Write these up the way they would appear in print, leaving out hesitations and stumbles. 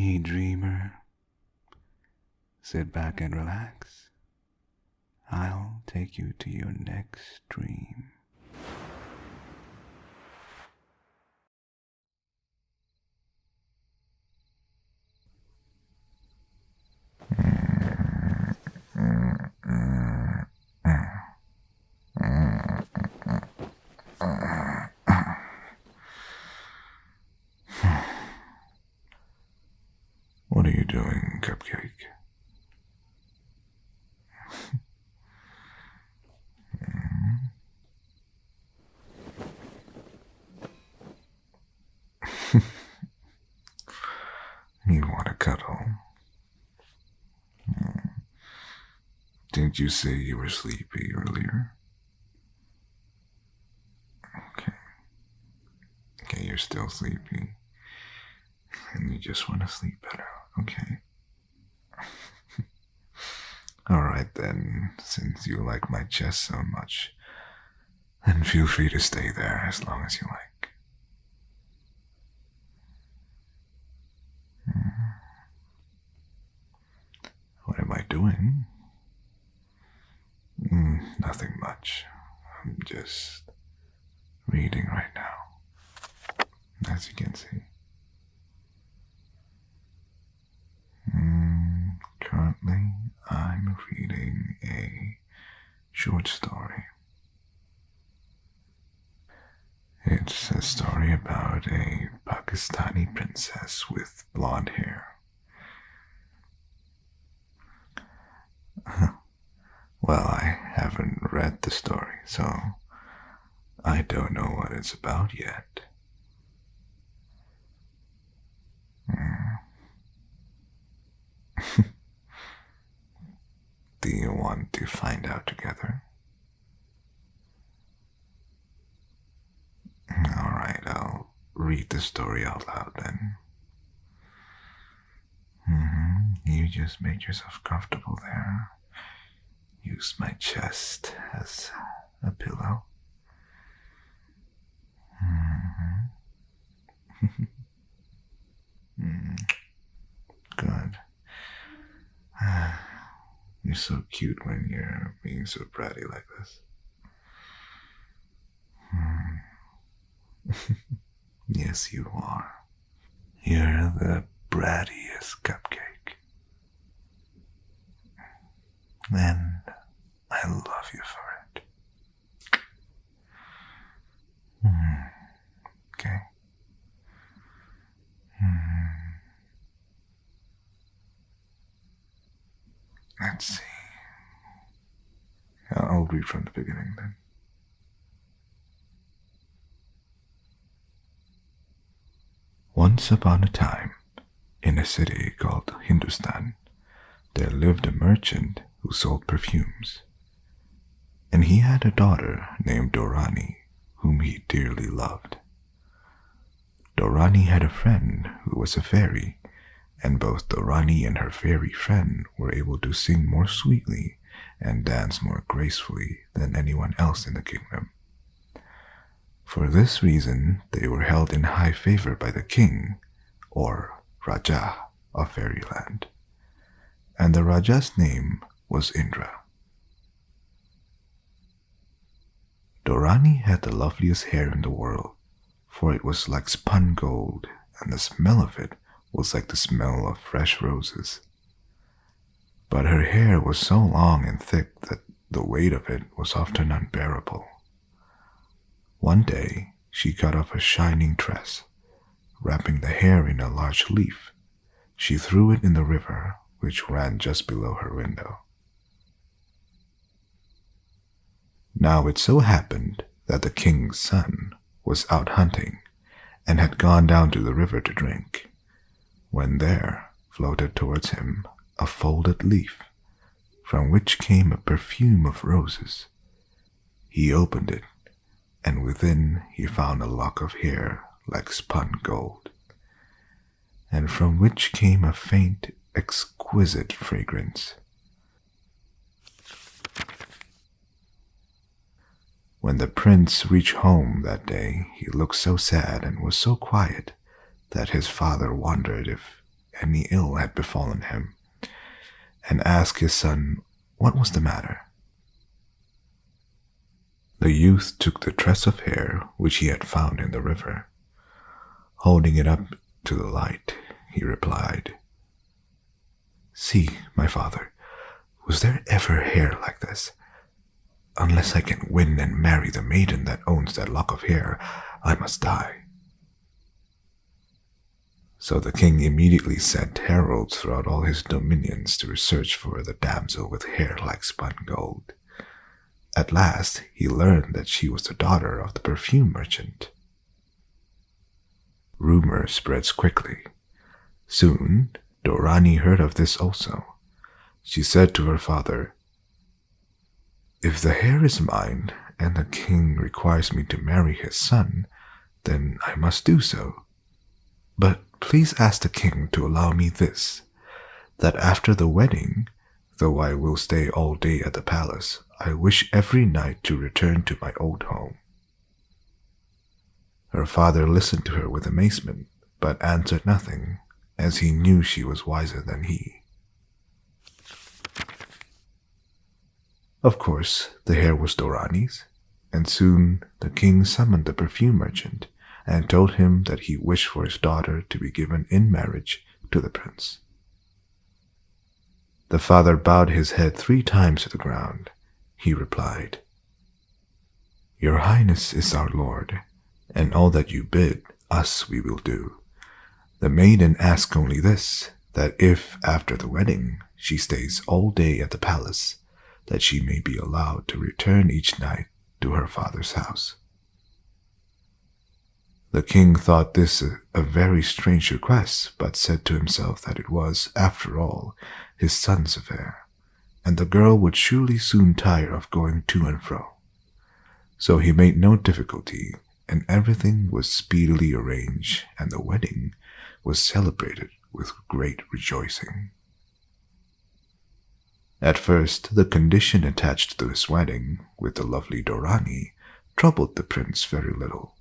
Hey dreamer, sit back and relax. I'll take you to your next dream. What are you doing, Cupcake? You want to cuddle? Didn't you say you were sleepy earlier? Okay. Okay, you're still sleepy. And you just want to sleep better, okay? Alright then, since you like my chest so much, then feel free to stay there as long as you like. What am I doing? Nothing much. I'm just reading right now, as you can see. Currently, I'm reading a short story. It's a story about a Pakistani princess with blonde hair. Well, I haven't read the story, so I don't know what it's about yet. Do you want to find out together? Alright, I'll read the story out loud then. You just make yourself comfortable there. Use my chest as a pillow. Good. You're so cute when you're being so bratty like this. Yes, you are. You're the brattiest Cupcake. And I love you for it. Okay. Let's see. I'll read from the beginning then. Once upon a time, in a city called Hindustan, there lived a merchant who sold perfumes. And he had a daughter named Dorani, whom he dearly loved. Dorani had a friend who was a fairy, and both Dorani and her fairy friend were able to sing more sweetly and dance more gracefully than anyone else in the kingdom. For this reason, they were held in high favor by the king, or Raja, of fairyland. And the Raja's name was Indra. Dorani had the loveliest hair in the world, for it was like spun gold, and the smell of it was like the smell of fresh roses. But her hair was so long and thick that the weight of it was often unbearable. One day, she cut off a shining tress. Wrapping the hair in a large leaf, she threw it in the river, which ran just below her window. Now it so happened that the king's son was out hunting and had gone down to the river to drink, when there floated towards him a folded leaf, from which came a perfume of roses. He opened it, and within he found a lock of hair like spun gold, and from which came a faint, exquisite fragrance. When the prince reached home that day, he looked so sad and was so quiet that his father wondered if any ill had befallen him, and asked his son what was the matter. The youth took the tress of hair which he had found in the river. Holding it up to the light, he replied, "See, my father, was there ever hair like this? Unless I can win and marry the maiden that owns that lock of hair, I must die." So the king immediately sent heralds throughout all his dominions to search for the damsel with hair like spun gold. At last, he learned that she was the daughter of the perfume merchant. Rumor spreads quickly. Soon, Dorani heard of this also. She said to her father, "If the hair is mine and the king requires me to marry his son, then I must do so. But please ask the king to allow me this, that after the wedding, though I will stay all day at the palace, I wish every night to return to my old home." Her father listened to her with amazement, but answered nothing, as he knew she was wiser than he. Of course, the hair was Dorani's, and soon the king summoned the perfume merchant and told him that he wished for his daughter to be given in marriage to the prince. The father bowed his head 3 times to the ground. He replied, "Your Highness is our lord, and all that you bid us we will do. The maiden asks only this, that if, after the wedding, she stays all day at the palace, that she may be allowed to return each night to her father's house." The king thought this a very strange request, but said to himself that it was, after all, his son's affair, and the girl would surely soon tire of going to and fro. So he made no difficulty, and everything was speedily arranged, and the wedding was celebrated with great rejoicing. At first, the condition attached to his wedding with the lovely Dorani troubled the prince very little,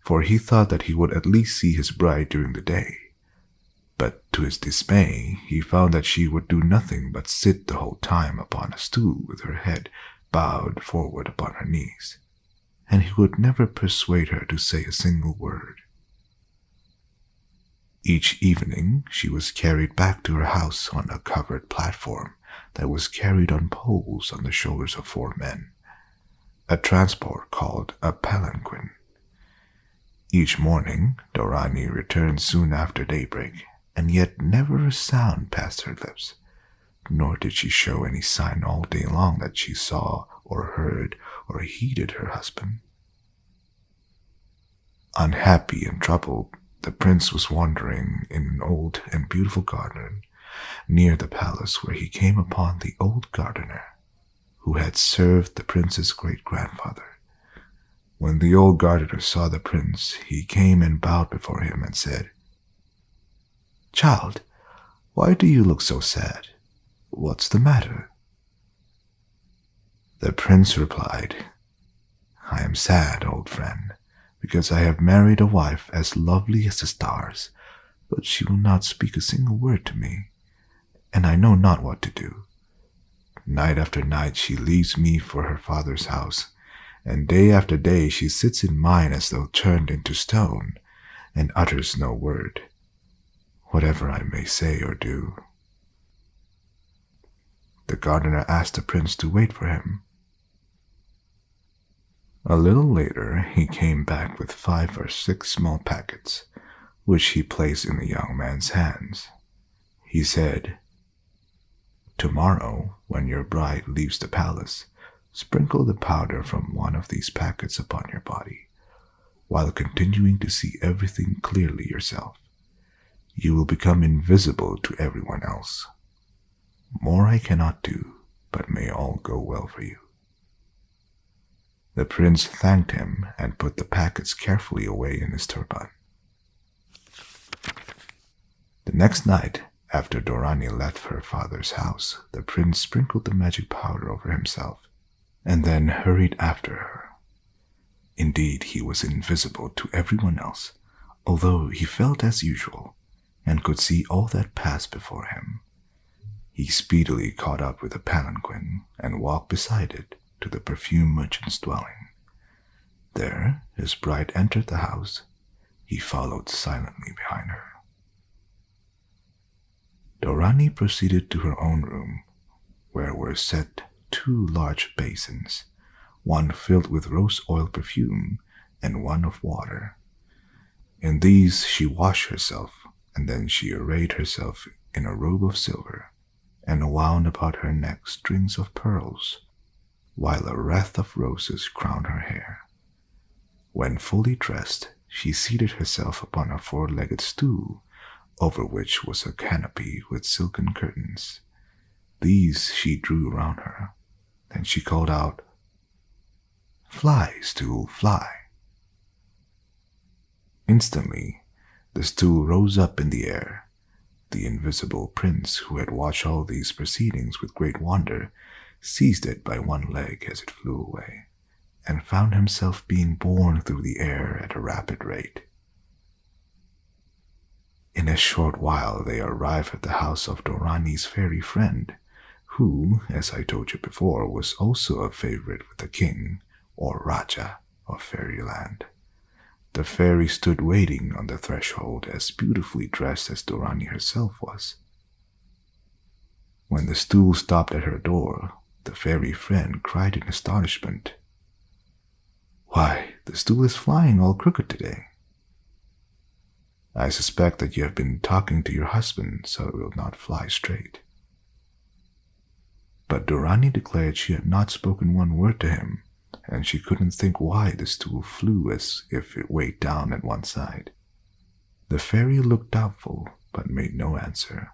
for he thought that he would at least see his bride during the day. But to his dismay, he found that she would do nothing but sit the whole time upon a stool with her head bowed forward upon her knees, and he could never persuade her to say a single word. Each evening, she was carried back to her house on a covered platform that was carried on poles on the shoulders of 4 men, a transport called a palanquin. Each morning, Dorani returned soon after daybreak, and yet never a sound passed her lips, nor did she show any sign all day long that she saw or heard or heeded her husband. Unhappy and troubled, the prince was wandering in an old and beautiful garden near the palace, where he came upon the old gardener who had served the prince's great-grandfather. When the old gardener saw the prince, he came and bowed before him and said, "Child, why do you look so sad? What's the matter?" The prince replied, "I am sad, old friend, because I have married a wife as lovely as the stars, but she will not speak a single word to me, and I know not what to do. Night after night she leaves me for her father's house, and day after day she sits in mine as though turned into stone, and utters no word, whatever I may say or do." The gardener asked the prince to wait for him. A little later he came back with 5 or 6 small packets, which he placed in the young man's hands. He said, "Tomorrow, when your bride leaves the palace, sprinkle the powder from one of these packets upon your body, while continuing to see everything clearly yourself. You will become invisible to everyone else. More I cannot do, but may all go well for you." The prince thanked him and put the packets carefully away in his turban. The next night, after Dorani left her father's house, the prince sprinkled the magic powder over himself, and then hurried after her. Indeed, he was invisible to everyone else, although he felt as usual, and could see all that passed before him. He speedily caught up with the palanquin and walked beside it to the perfume merchant's dwelling. There, his bride entered the house. He followed silently behind her. Dorani proceeded to her own room, where were set 2 large basins, one filled with rose oil perfume and one of water. In these she washed herself, and then she arrayed herself in a robe of silver, and wound about her neck strings of pearls, while a wreath of roses crowned her hair. When fully dressed, she seated herself upon a 4-legged stool, over which was a canopy with silken curtains. These she drew round her. Then she called out, "Fly, stool, fly." Instantly, the stool rose up in the air. The invisible prince, who had watched all these proceedings with great wonder, seized it by one leg as it flew away, and found himself being borne through the air at a rapid rate. In a short while they arrived at the house of Dorani's fairy friend, who, as I told you before, was also a favorite with the king, or Raja, of fairyland. The fairy stood waiting on the threshold, as beautifully dressed as Dorani herself was. When the stool stopped at her door, the fairy friend cried in astonishment, "Why, the stool is flying all crooked today." "I suspect that you have been talking to your husband, so it will not fly straight." But Dorani declared she had not spoken one word to him, and she couldn't think why the stool flew as if it weighed down at one side. The fairy looked doubtful, but made no answer,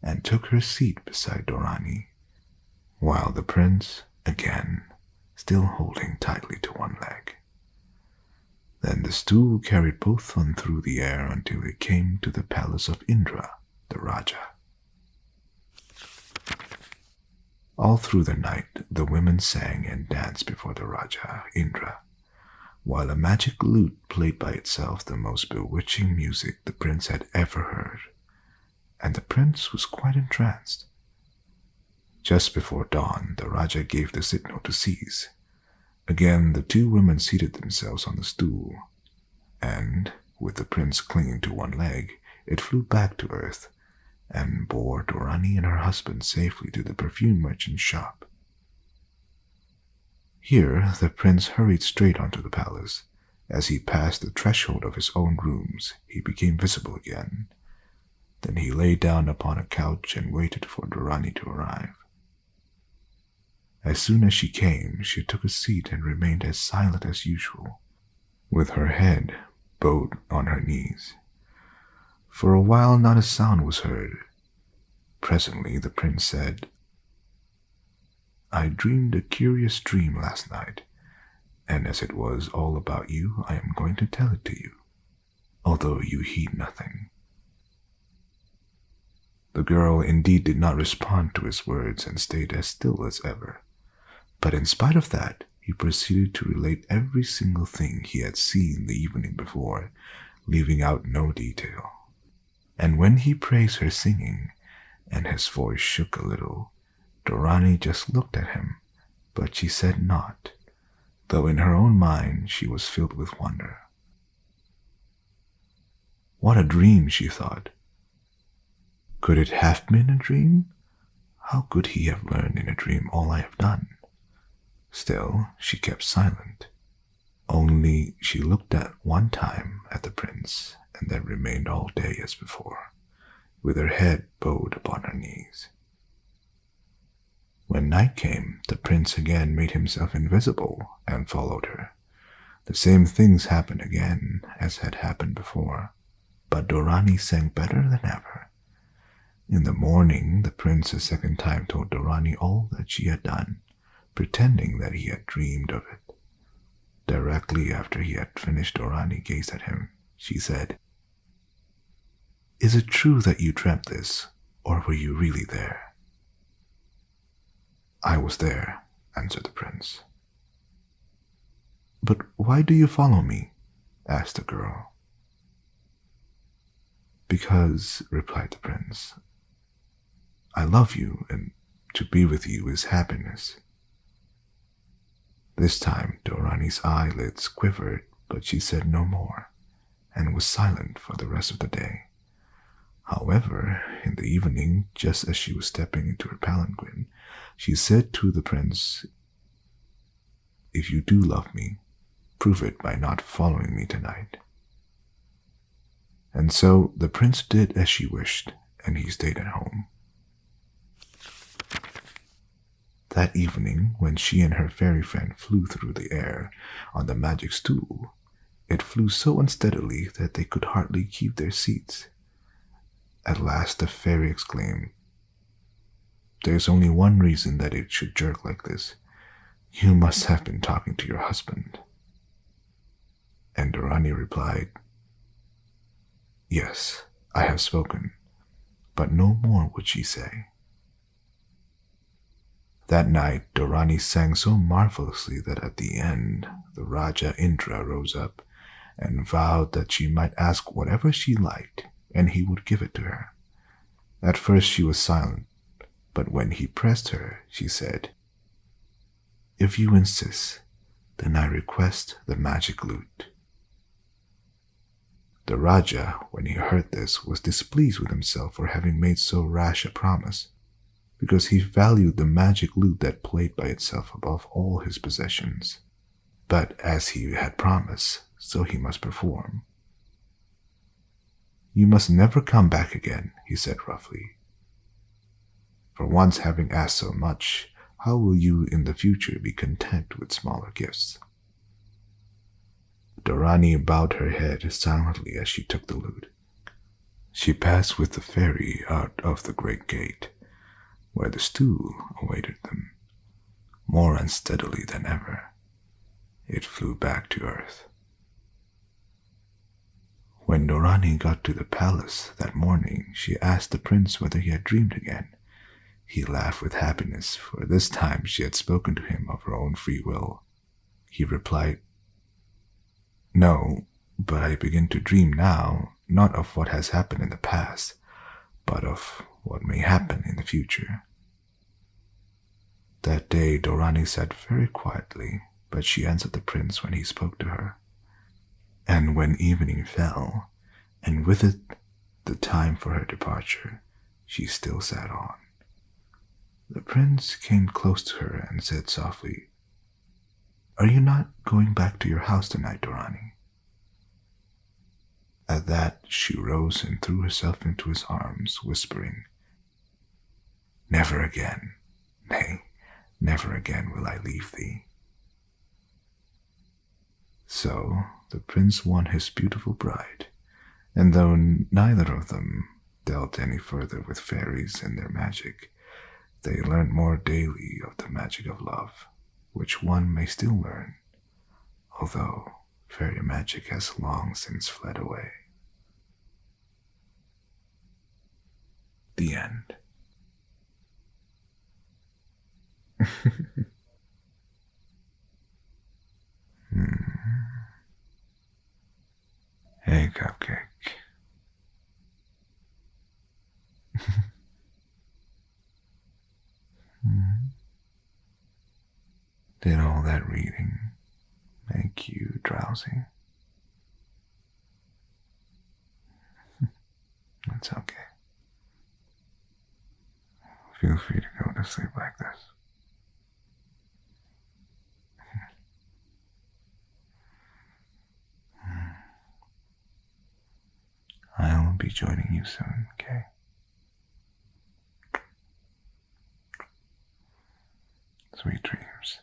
and took her seat beside Dorani, while the prince, again, still holding tightly to one leg. Then the stool carried both on through the air until it came to the palace of Indra, the Raja. All through the night, the women sang and danced before the Raja, Indra, while a magic lute played by itself the most bewitching music the prince had ever heard, and the prince was quite entranced. Just before dawn, the Raja gave the signal to cease. Again, the 2 women seated themselves on the stool, and, with the prince clinging to one leg, it flew back to earth and bore Dorani and her husband safely to the perfume merchant's shop. Here, the prince hurried straight onto the palace. As he passed the threshold of his own rooms, he became visible again. Then he lay down upon a couch and waited for Dorani to arrive. As soon as she came, she took a seat and remained as silent as usual, with her head bowed on her knees. For a while not a sound was heard. Presently the prince said, "I dreamed a curious dream last night, and as it was all about you, I am going to tell it to you, although you heed nothing." The girl indeed did not respond to his words and stayed as still as ever. But in spite of that, he proceeded to relate every single thing he had seen the evening before, leaving out no detail. And when he praised her singing, and his voice shook a little, Dorani just looked at him, but she said naught, though in her own mind she was filled with wonder. What a dream, she thought. Could it have been a dream? How could he have learned in a dream all I have done? Still, she kept silent. Only she looked at one time at the prince, and then remained all day as before, with her head bowed upon her knees. When night came, the prince again made himself invisible and followed her. The same things happened again as had happened before, but Dorani sang better than ever. In the morning, the prince a second time told Dorani all that she had done, pretending that he had dreamed of it. Directly after he had finished, Dorani gazed at him. She said, "Is it true that you dreamt this, or were you really there?" "I was there," answered the prince. "But why do you follow me?" asked the girl. Because, replied the prince, I love you, and to be with you is happiness. This time Dorani's eyelids quivered, but she said no more, and was silent for the rest of the day. However, in the evening, just as she was stepping into her palanquin, she said to the prince, If you do love me, prove it by not following me tonight. And so the prince did as she wished, and he stayed at home. That evening, when she and her fairy friend flew through the air on the magic stool, it flew so unsteadily that they could hardly keep their seats. At last the fairy exclaimed, There's only one reason that it should jerk like this. You must have been talking to your husband. And Dorani replied, Yes, I have spoken, but no more would she say. That night Dorani sang so marvelously that at the end the Raja Indra rose up and vowed that she might ask whatever she liked, and he would give it to her. At first she was silent, but when he pressed her, she said, If you insist, then I request the magic lute. The Raja, when he heard this, was displeased with himself for having made so rash a promise, because he valued the magic lute that played by itself above all his possessions. But as he had promised, so he must perform. You must never come back again, he said roughly. For once having asked so much, how will you in the future be content with smaller gifts? Dorani bowed her head silently as she took the lute. She passed with the fairy out of the great gate, where the stool awaited them. More unsteadily than ever, it flew back to earth. When Dorani got to the palace that morning, she asked the prince whether he had dreamed again. He laughed with happiness, for this time she had spoken to him of her own free will. He replied, No, but I begin to dream now, not of what has happened in the past, but of what may happen in the future. That day Dorani sat very quietly, but she answered the prince when he spoke to her. And when evening fell, and with it the time for her departure, she still sat on. The prince came close to her and said softly, Are you not going back to your house tonight, Dorani? At that she rose and threw herself into his arms, whispering, Never again, nay, never again will I leave thee. So the prince won his beautiful bride, and though neither of them dealt any further with fairies and their magic, they learned more daily of the magic of love, which one may still learn, although fairy magic has long since fled away. The end. Hey, Cupcake. Did all that reading make you drowsy? It's okay. Feel free to go to sleep like this. I'll be joining you soon, okay? Sweet dreams.